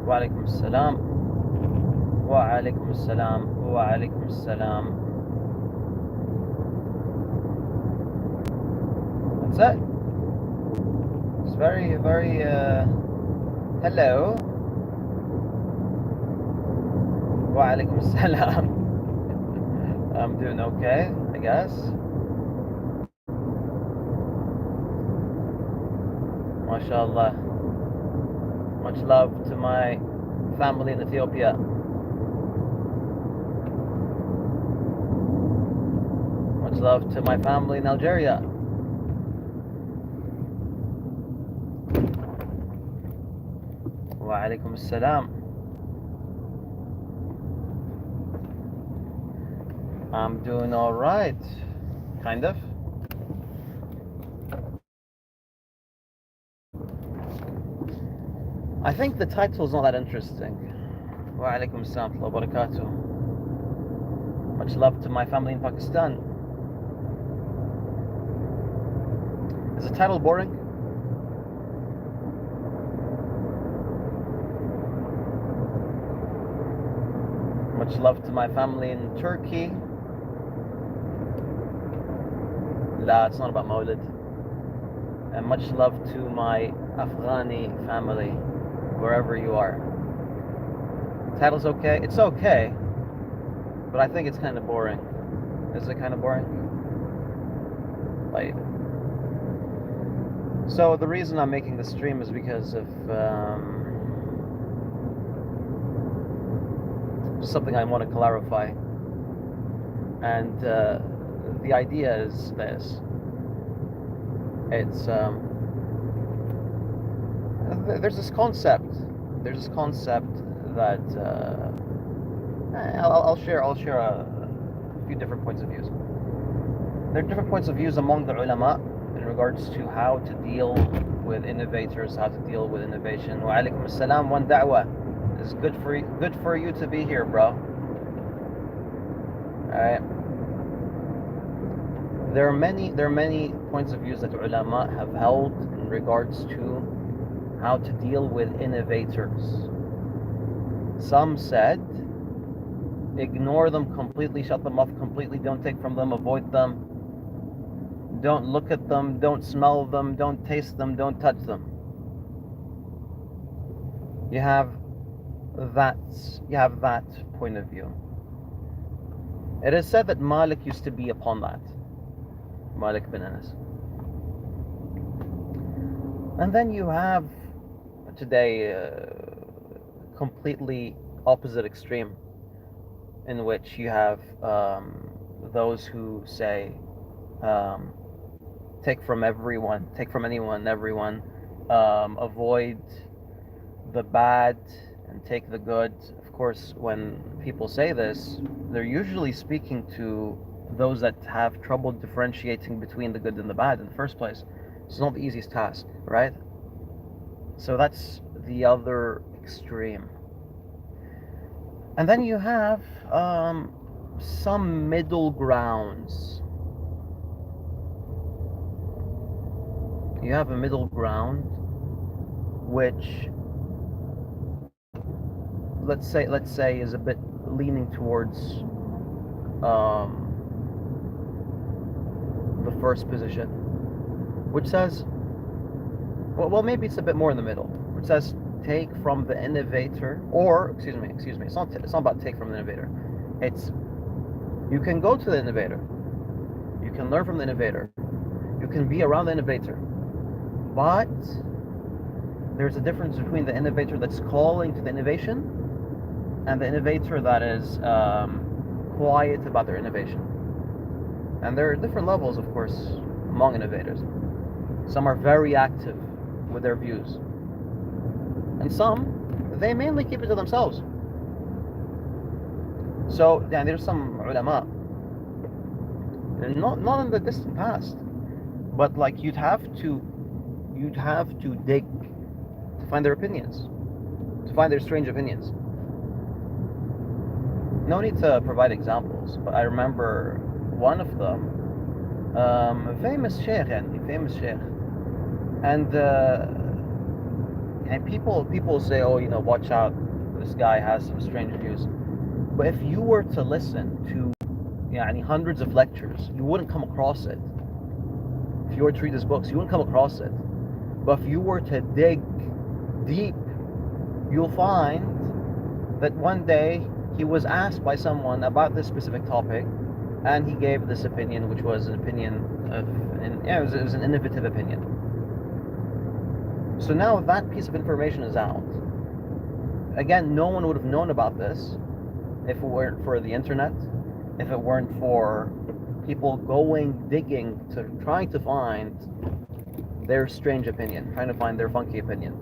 وعليكم السلام وعليكم السلام وعليكم السلام. That's it. It's very, very, hello. وعليكم السلام. I'm doing okay, I guess. MashaAllah. Much love to my family in Ethiopia. Much love to my family in Algeria. Wa alaikum assalam. I'm doing all right, kind of. I think the title is not that interesting. Wa alaikum assalam wa barakatuh. Much love to my family in Pakistan. Is the title boring? Much love to my family in Turkey. La, it's not about Mawlid. And much love to my Afghani family, wherever you are. Title's okay? It's okay, but I think it's kind of boring. Is it kind of boring? Like, so the reason I'm making this stream is because of something I want to clarify. And the idea is this. It's there's this concept that I'll share a few different points of views. There are different points of views among the ulama in regards to how to deal with innovators, how to deal with innovation. Wa alaikum assalam, one da'wah. It's good for you to be here, bro. Alright. There are many points of views that ulama have held in regards to how to deal with innovators. Some said, ignore them completely, shut them off completely, don't take from them, avoid them, don't look at them, don't smell them, don't taste them, don't touch them. You have that point of view. It is said that Malik used to be upon that. Malik bin Anas. And then you have today completely opposite extreme, in which you have those who say take from everyone, take from anyone, everyone, avoid the bad and take the good. Of course, when people say this, they're usually speaking to those that have trouble differentiating between the good and the bad in the first place. It's not the easiest task, right? So that's the other extreme. And then you have some middle grounds. You have a middle ground which let's say is a bit leaning towards the first position, which says, well, maybe it's a bit more in the middle, which says take from the innovator, or excuse me, it's not about take from the innovator. It's, you can go to the innovator, you can learn from the innovator, you can be around the innovator, but there's a difference between the innovator that's calling to the innovation and the innovator that is quiet about their innovation. And there are different levels, of course, among innovators. Some are very active with their views, and some, they mainly keep it to themselves. So there's some ulama, and not in the distant past, but like you'd have to dig to find their opinions, to find their strange opinions. No need to provide examples, but I remember one of them, famous sheikh, and people say, oh, watch out, this guy has some strange views. But if you were to listen to hundreds of lectures, you wouldn't come across it. If you were to read his books, you wouldn't come across it. But if you were to dig deep, you'll find that one day he was asked by someone about this specific topic, and he gave this opinion, which was an opinion it was an innovative opinion. So now that piece of information is out. Again, no one would have known about this if it weren't for the internet, if it weren't for people digging, trying to find their strange opinion, trying to find their funky opinion.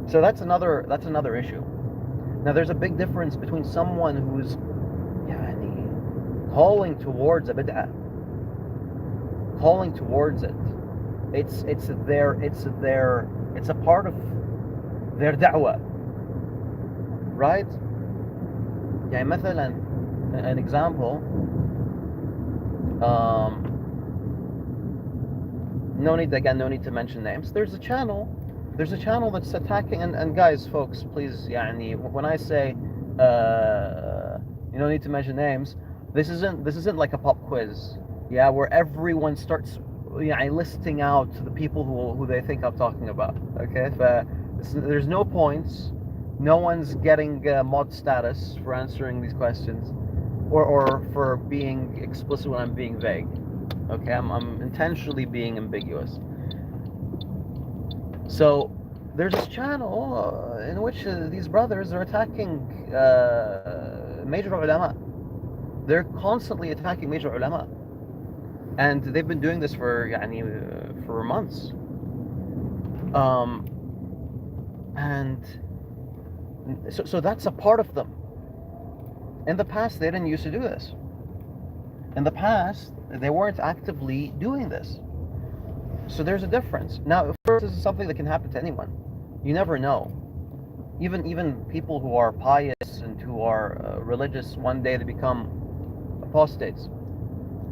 So that's another issue. Now there's a big difference between someone who's calling towards a bid'ah, calling towards it. It's a part of their da'wah, right? مثلا an example, no need to mention names. There's a channel that's attacking, and guys, folks, please, when I say you don't need to mention names, this isn't like a pop quiz, where everyone starts listing out the people who they think I'm talking about. Okay, there's no points. No one's getting mod status for answering these questions, or for being explicit when I'm being vague. Okay, I'm intentionally being ambiguous. So there's this channel in which these brothers are attacking major ulama. They're constantly attacking major ulama, and they've been doing this for months. And so that's a part of them. In the past, they didn't used to do this. In the past, they weren't actively doing this. So there's a difference. Now, of course, this is something that can happen to anyone. You never know. Even people who are pious and who are religious, one day they become apostates.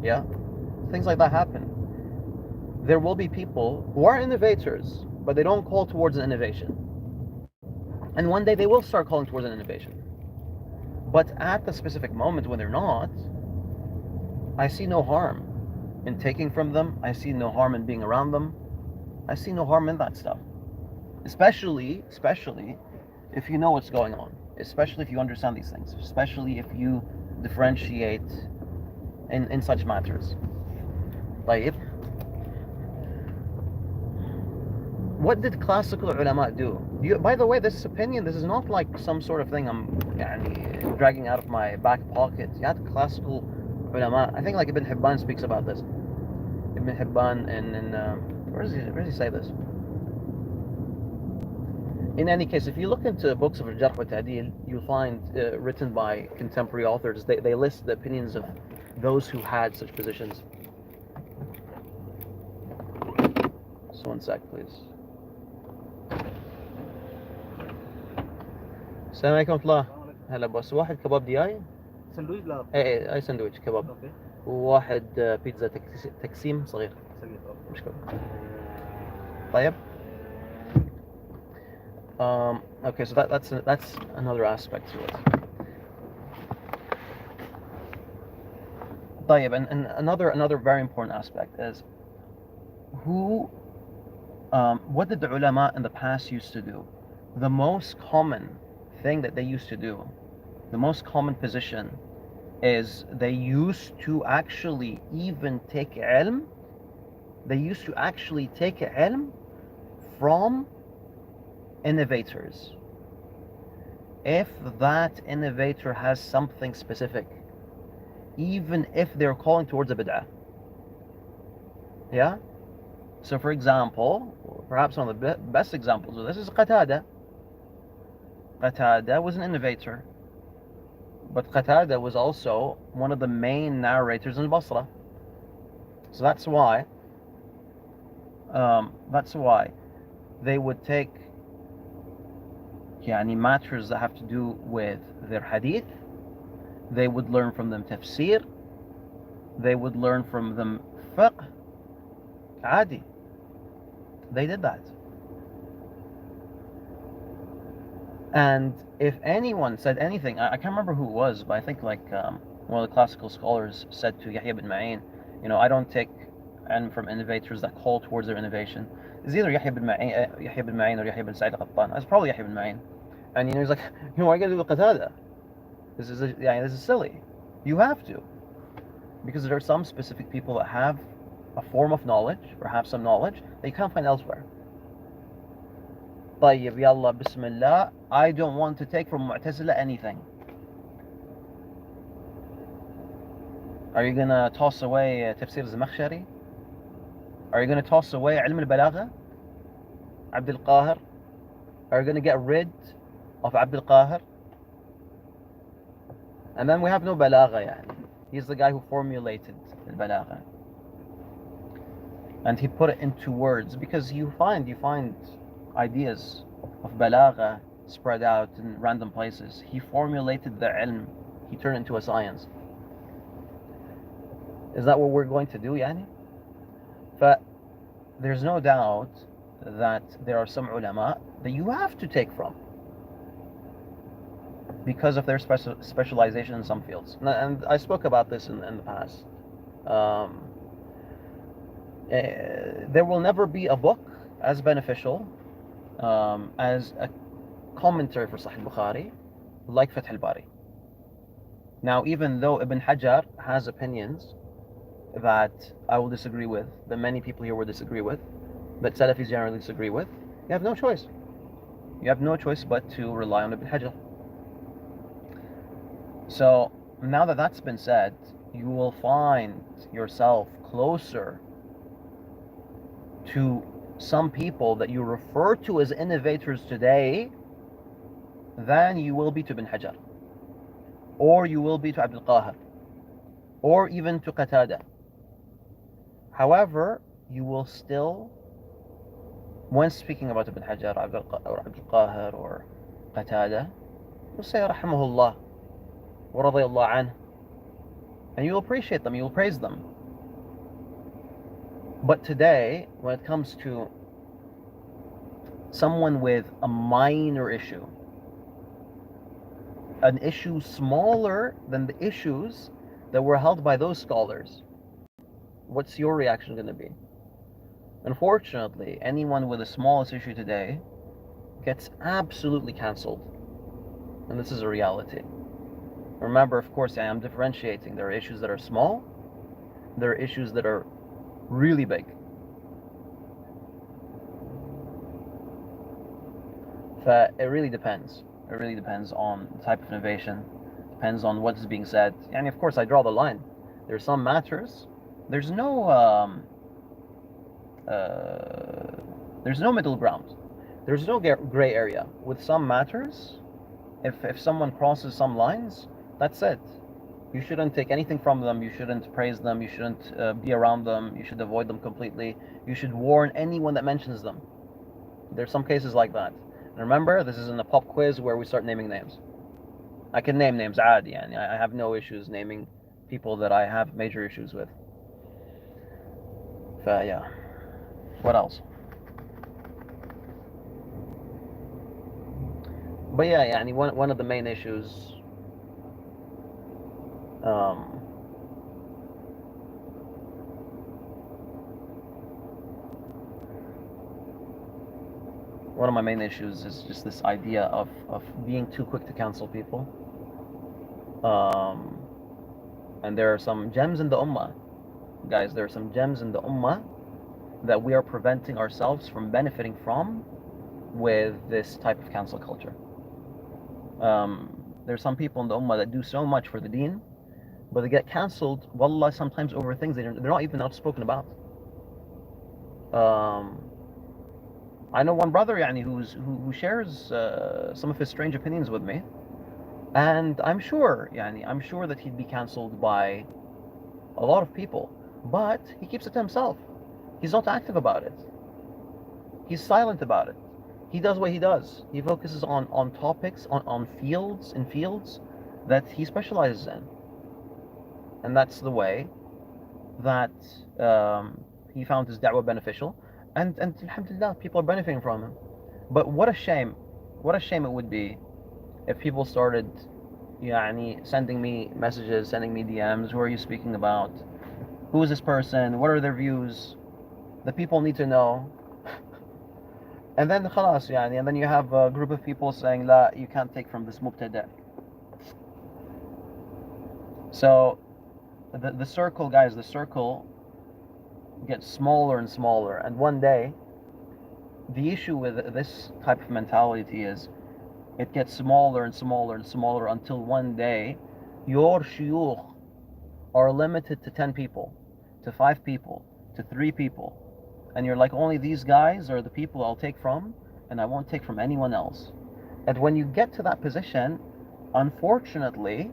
Yeah? Things like that happen. There will be people who are innovators, but they don't call towards an innovation. And one day they will start calling towards an innovation. But at the specific moment when they're not, I see no harm in taking from them. I see no harm in being around them. I see no harm in that stuff. Especially if you know what's going on. Especially if you understand these things. Especially if you differentiate in such matters. Like, what did classical ulama do? By the way, this opinion, this is not like some sort of thing I'm dragging out of my back pocket. Classical ulama, I think like Ibn Hibban speaks about this. Ibn Hibban and where does he say this? In any case, if you look into books of Al-Jarh wa Ta'dil, you'll find written by contemporary authors, they list the opinions of those who had such positions. So one sec, please. السلام عليكم ورحمة الله. هلا بس واحد كباب دياي. سندويش لا. اي سندويش كباب. اوكي. وواحد بيتزا تقسيم صغير. صغير اوكي. مشكلة. طيب. Okay, so that's another aspect to it. طيب, and another very important aspect is what did the ulama in the past used to do? The most common thing that they used to do, the most common position, is they used to actually even take ilm. They used to actually take ilm from innovators. if that innovator has something specific, even if they're calling towards a bid'ah. Yeah? So for example, perhaps one of the best examples of this is Qatada. Qatada was an innovator, but Qatada was also one of the main narrators in Basra. So that's why they would take matters that have to do with their hadith. They would learn from them tafsir. They would learn from them fiqh. Adi. They did that. And if anyone said anything, I can't remember who it was, but I think like one of the classical scholars said to Yahya ibn Ma'in, I don't take ilm from innovators that call towards their innovation. It's either Yahya ibn Ma'in or Yahya ibn Sa'id al-Qattan. It's probably Yahya ibn Ma'in. And he's like, why are you going to do the Qatada? This is silly. You have to. Because there are some specific people that have a form of knowledge, or have some knowledge, that you can't find elsewhere. طيب يلا بسم الله. I don't want to take from Mu'tazila anything. Are you going to toss away Tafsir Zamakhshari? Are you going to toss away Ilm al-Balagha? Abd al-Qahir? Are you going to get rid of Abd al-Qahir? And then we have no Balagha yani. He's the guy who formulated al-Balagha. And he put it into words, because you find ideas of Balagha spread out in random places. He formulated the ilm. He turned it into a science. Is that what we're going to do, yani? But there's no doubt that there are some ulama that you have to take from because of their specialization in some fields. And I spoke about this in the past. There will never be a book as beneficial as a commentary for Sahih Bukhari like Fath al-Bari. Now, even though Ibn Hajar has opinions that I will disagree with, that many people here will disagree with, that Salafis generally disagree with, you have no choice. You have no choice but to rely on Ibn Hajar. So, now that that's been said, you will find yourself closer to some people that you refer to as innovators today than you will be to Ibn Hajar, or you will be to Abd al-Qahir, or even to Qatada. However, you will still, when speaking about Ibn Hajar or Abd al-Qahir or Qatada, you'll say Rahimahullah wa radiyallahu anhu, and you'll appreciate them, you'll praise them. But today, when it comes to someone with a minor issue, an issue smaller than the issues that were held by those scholars, what's your reaction going to be? Unfortunately, anyone with the smallest issue today gets absolutely cancelled. And this is a reality. Remember, of course, I am differentiating. There are issues that are small. There are issues that are really big. It really depends. It really depends on the type of innovation. Depends on what is being said. And of course, I draw the line. There are some matters. There's no middle ground. There's no gray area. With some matters, if someone crosses some lines, that's it. You shouldn't take anything from them. You shouldn't praise them. You shouldn't be around them. You should avoid them completely. You should warn anyone that mentions them. There's some cases like that. And remember, this isn't a pop quiz where we start naming names. I can name names, عادي, and I have no issues naming people that I have major issues with. Yeah. What else? But yeah, يعني one of the main issues one of my main issues is just this idea of being too quick to cancel people. And there are some gems in the ummah, guys. There are some gems in the ummah that we are preventing ourselves from benefiting from with this type of cancel culture. There's some people in the ummah that do so much for the deen, but they get cancelled, wallah, sometimes over things they're not even outspoken about. Um, I know one brother, yani, who shares some of his strange opinions with me, and I'm sure, yani, I'm sure that he'd be cancelled by a lot of people, but he keeps it to himself. He's not active about it. He's silent about it. He does what he does. He focuses on topics, on fields that he specializes in, and that's the way that he found his da'wah beneficial, and alhamdulillah, people are benefiting from him. But what a shame it would be if people started, يعني, sending me messages, sending me DMs. Who are you speaking about? Who is this person? What are their views? The people need to know. And then خلاص, يعني, and then you have a group of people saying, لا, you can't take from this mubtada. So the circle, guys, the circle gets smaller and smaller. And one day, the issue with this type of mentality is it gets smaller and smaller and smaller until one day your shuyukh are limited to 10 people, to 5 people, to 3 people. And you're like, only these guys are the people I'll take from, and I won't take from anyone else. And when you get to that position, unfortunately,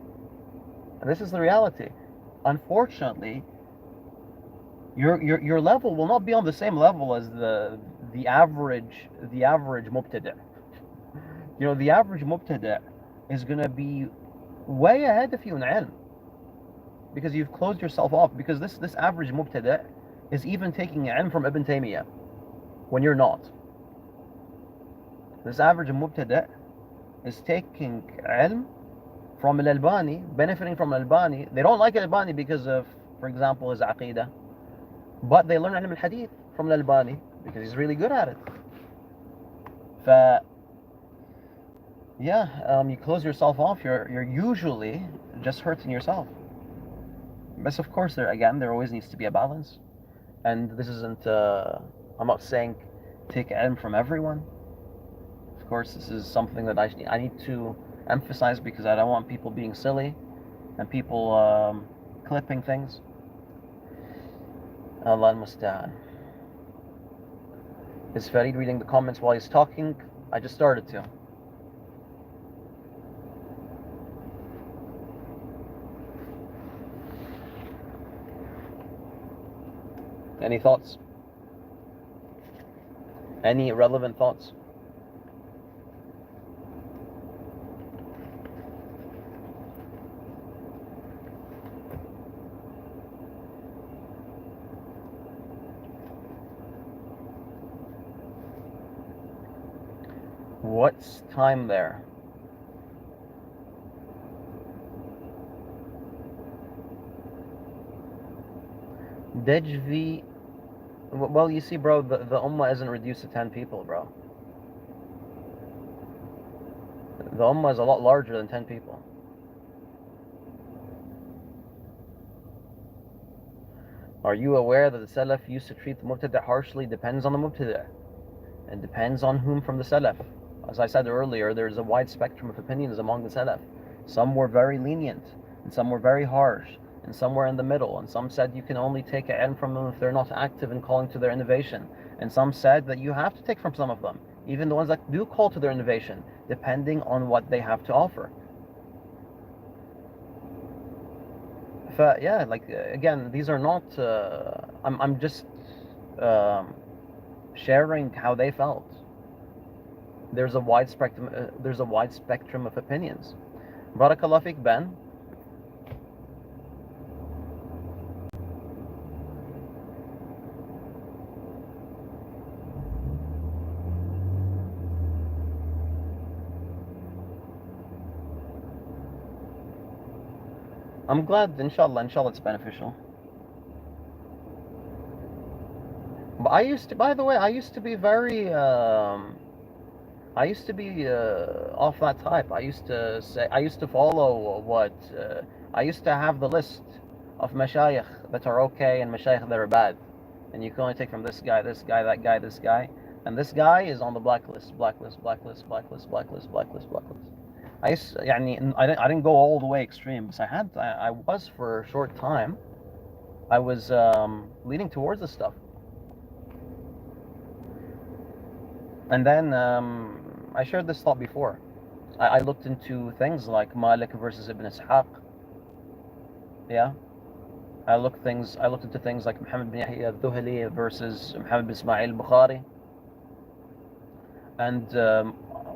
and this is the reality, unfortunately, your level will not be on the same level as the average mubtada'. You know, the average mubtada' is going to be way ahead of you in ilm, because you've closed yourself off. Because this average mubtada' is even taking ilm from Ibn Taymiyyah when you're not. This average mubtada' is taking ilm from Al-Albani, benefiting from Al-Albani. They don't like Al-Albani because of, for example, his aqidah, but they learn ilm al-hadith from Al-Albani because he's really good at it. You close yourself off, you're usually just hurting yourself. But of course, there always needs to be a balance. And this isn't, I'm not saying take ilm from everyone. Of course, this is something that I need to emphasize, because I don't want people being silly and people clipping things. Allah al-Musta'an. Is Farid reading the comments while he's talking? I just started to. Any thoughts? Any relevant thoughts? What's time there? Dejvi. Well, you see, bro, the ummah isn't reduced to 10 people, bro. The ummah is a lot larger than 10 people. Are you aware that the Salaf used to treat the Mubtada' harshly? Depends on the Mubtada'. And depends on whom from the Salaf. As I said earlier, there's a wide spectrum of opinions among the Salaf. Some were very lenient, and some were very harsh, and some were in the middle, and some said you can only take ilm from them if they're not active in calling to their innovation, and some said that you have to take from some of them, even the ones that do call to their innovation, depending on what they have to offer. Again, these are not, I'm just sharing how they felt. There's a wide spectrum of opinions. Barakallah fik, Ben. I'm glad, inshallah it's beneficial. But I used to be very, I used to be off that type. I used to follow what, I used to have the list of mashayikh that are okay and mashayikh that are bad. And you can only take from this guy, that guy, this guy. And this guy is on the blacklist. I didn't go all the way extreme, but I was for a short time. I was leaning towards this stuff, and then I shared this thought before. I looked into things like Malik versus Ibn Ishaq. Yeah, I looked into things like Muhammad bin Yahya al-Dhuhli versus Muhammad bin Ismail al-Bukhari, and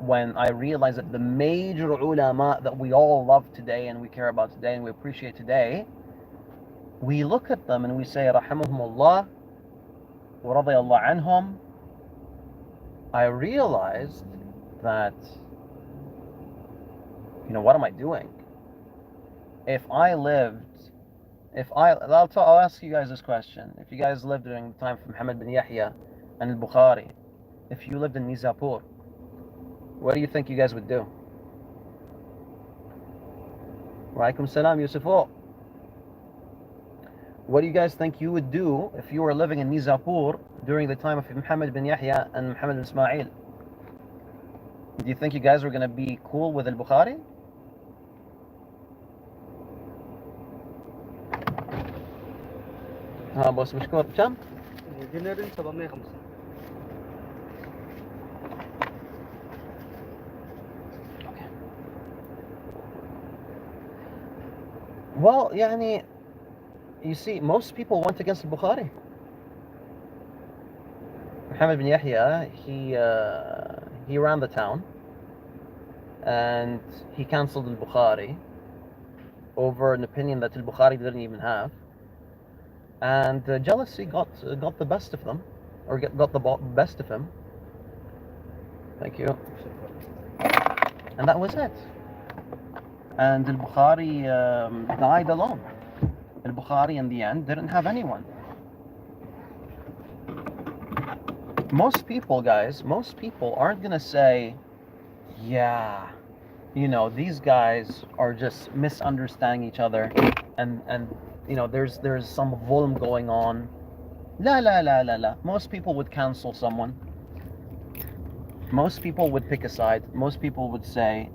when I realized that the major ulama that we all love today and we care about today and we appreciate today, we look at them and we say rahimahumullah wa radiyallahu anhum, I realized that, what am I doing? I'll ask you guys this question. If you guys lived during the time of Muhammad bin Yahya and al-Bukhari, if you lived in Nizapur, what do you think you guys would do? Wa alaikum salam, Yusufu. What do you guys think you would do if you were living in Nizapur during the time of Muhammad bin Yahya and Muhammad bin Ismail? Do you think you guys were going to be cool with al-Bukhari? ها بوس مشكور كم؟ دينارين 750. Well, you see, most people went against al-Bukhari. Muhammad bin Yahya, he ran the town, and he cancelled al-Bukhari over an opinion that al-Bukhari didn't even have. And jealousy got the best of them, or got the best of him. Thank you. And that was it. And al-Bukhari died alone. Al-Bukhari in the end didn't have anyone. Most people aren't gonna say, yeah, these guys are just misunderstanding each other, and there's some volm going on. La. Most people would cancel someone. Most people would pick a side. Most people would say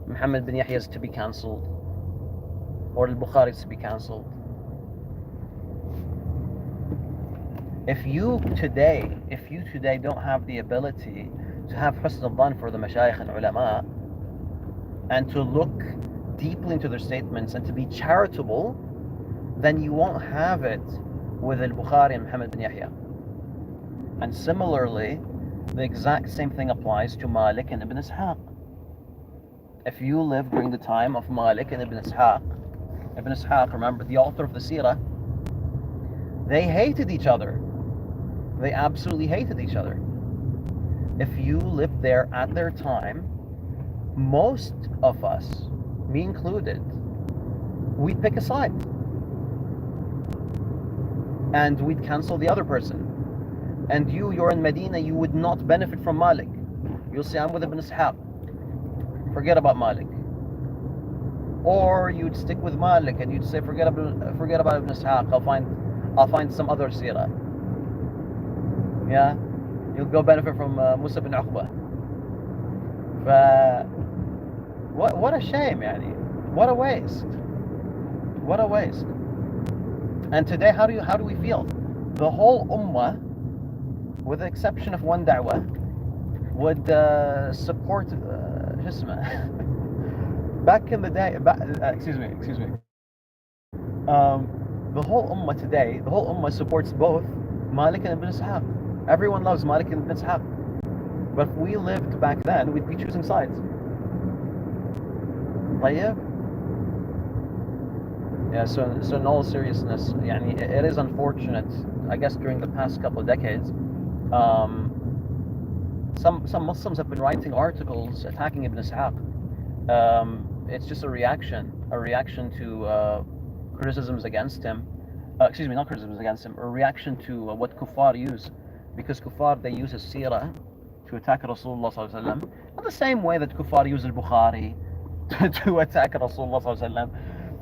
Muhammad bin Yahya is to be cancelled, or al-Bukhari is to be cancelled. If you today don't have the ability to have husn al-dhan for the mashayikh and ulama, and to look deeply into their statements and to be charitable, then you won't have it with al-Bukhari and Muhammad bin Yahya. And similarly, the exact same thing applies to Malik and Ibn Ishaq. If you live during the time of Malik and Ibn Ishaq, remember, the author of the Seerah, they hated each other. They absolutely hated each other. If you lived there at their time, most of us, me included, we'd pick a side. And we'd cancel the other person. And you're in Medina, you would not benefit from Malik. You'll say, I'm with Ibn Ishaq. Forget about Malik. Or you'd stick with Malik and you'd say, forget about Ibn Ishaq. I'll find some other seerah. Yeah, you'll go benefit from Musa bin Uqba. What a shame, yani. What a waste. What a waste. And today, how do we feel? The whole ummah, with the exception of one da'wah, would support back in the day. Excuse me. The whole ummah today, the whole ummah supports both Malik and Ibn Ishaq. Everyone loves Malik and Ibn Ishaq. But if we lived back then, we'd be choosing sides. طيب? Yeah, so in all seriousness, يعني, it is unfortunate, I guess during the past couple of decades, some Muslims have been writing articles attacking Ibn Ishaq. It's just a reaction to criticisms against him. Excuse me, not criticisms against him, a reaction to what kuffar use. Because kuffar, they use his seerah to attack Rasulullah sallallahu alaihi wasallam. Not the same way that kuffar use al-Bukhari to attack Rasulullah sallallahu alaihi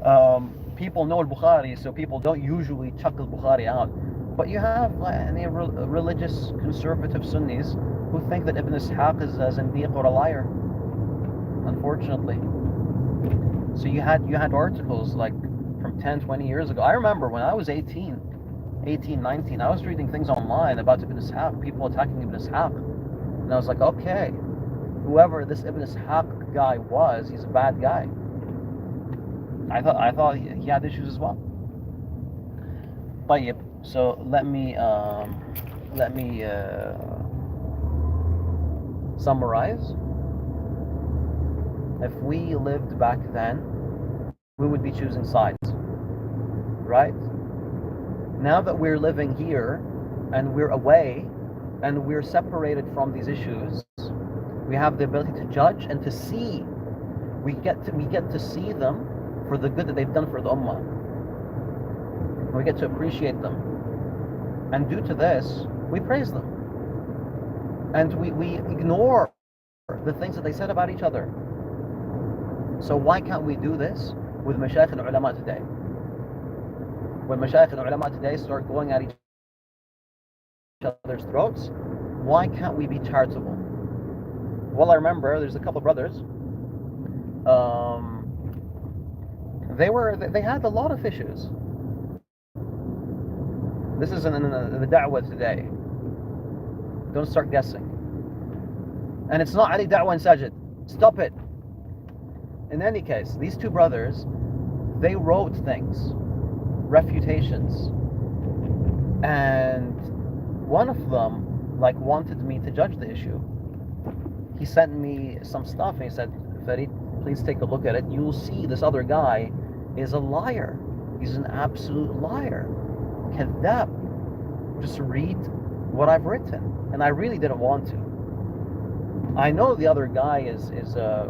wasallam. People know al-Bukhari, so people don't usually chuck al-Bukhari out. But you have any religious conservative Sunnis who think that Ibn Ishaq is a zindiq or a liar. unfortunately. So you had articles like from 10, 20 years ago. I remember when I was 18, 19, I was reading things online about Ibn Ishaq, people attacking Ibn Ishaq. And I was like, okay, whoever this Ibn Ishaq guy was, he's a bad guy. I thought he had issues as well. طيب, so let me summarize. If we lived back then, we would be choosing sides, right? Now that we're living here and we're away and we're separated from these issues, we have the ability to judge and to see. We get to see them for the good that they've done for the ummah. We get to appreciate them. And due to this, we praise them. And we ignore the things that they said about each other. So why can't we do this with mashayikh and ulama today? When mashayikh and ulama today start going at each other's throats, why can't we be charitable? Well, I remember there's a couple of brothers. They had a lot of issues. This is in the da'wah today. Don't start guessing. And it's not Ali Da'wah and Sajid. Stop it. In any case, these two brothers, they wrote things, refutations, and one of them wanted me to judge the issue. He sent me some stuff and he said, Farid, please take a look at it. You'll see this other guy is a liar. He's an absolute liar. Kadhab. Just read what I've written. And I really didn't want to. I know the other guy is he's a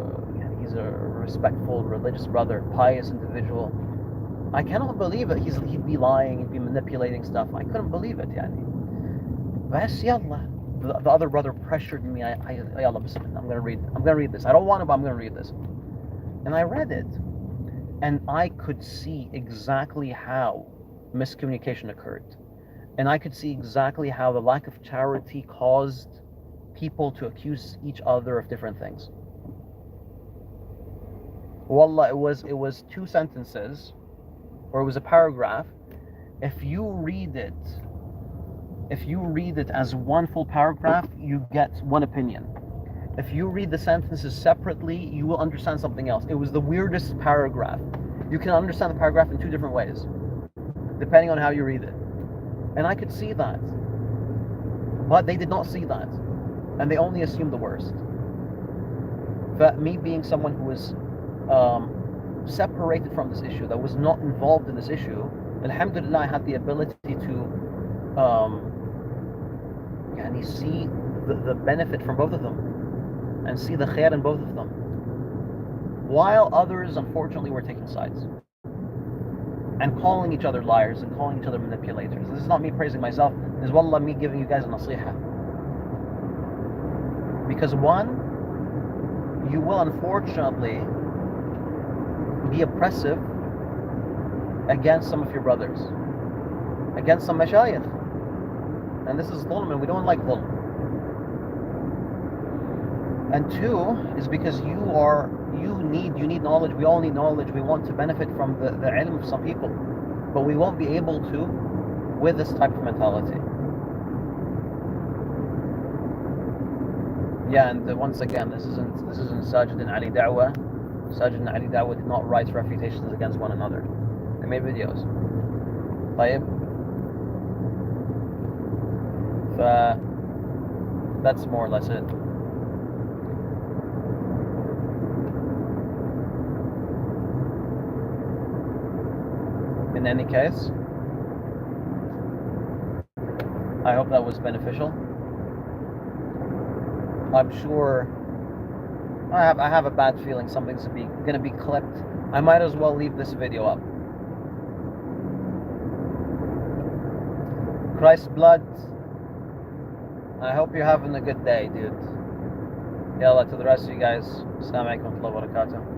respectful, religious brother, pious individual. I cannot believe it. He'd be lying, he'd be manipulating stuff. I couldn't believe it, yani. Bas yallah. The other brother pressured me. Yallah, bismillah, I'm gonna read this. I don't want to, but I'm gonna read this. And I read it. And I could see exactly how miscommunication occurred. And I could see exactly how the lack of charity caused people to accuse each other of different things. Wallah, it was two sentences, or it was a paragraph. If you read it as one full paragraph, you get one opinion. If you read the sentences separately, you will understand something else. It was the weirdest paragraph. You can understand the paragraph in two different ways, depending on how you read it. And I could see that. But they did not see that. And they only assumed the worst. But me being someone who was separated from this issue, that was not involved in this issue, alhamdulillah, I had the ability to see the benefit from both of them and see the khair in both of them, while others unfortunately were taking sides and calling each other liars and calling each other manipulators. This is not me praising myself. This is wallah me giving you guys a nasiha. Because one, you will unfortunately be oppressive against some of your brothers, against some mashayikh. And this is dhulm, and we don't like dhulm. And two is because you need knowledge. We all need knowledge. We want to benefit from the ilm of some people, but we won't be able to with this type of mentality. Yeah, and once again, this isn't Sajid and Ali Da'wah. Sajid and Ali Da'wah did not write refutations against one another. They made videos. طيب. That's more or less it. In any case, I hope that was beneficial. I'm sure I have a bad feeling something's gonna be clipped. I might as well leave this video up. Christ's blood. I hope you're having a good day, dude. Yalla, to the rest of you guys. Assalamu alaikum wa rahmatullahi wa barakatuh.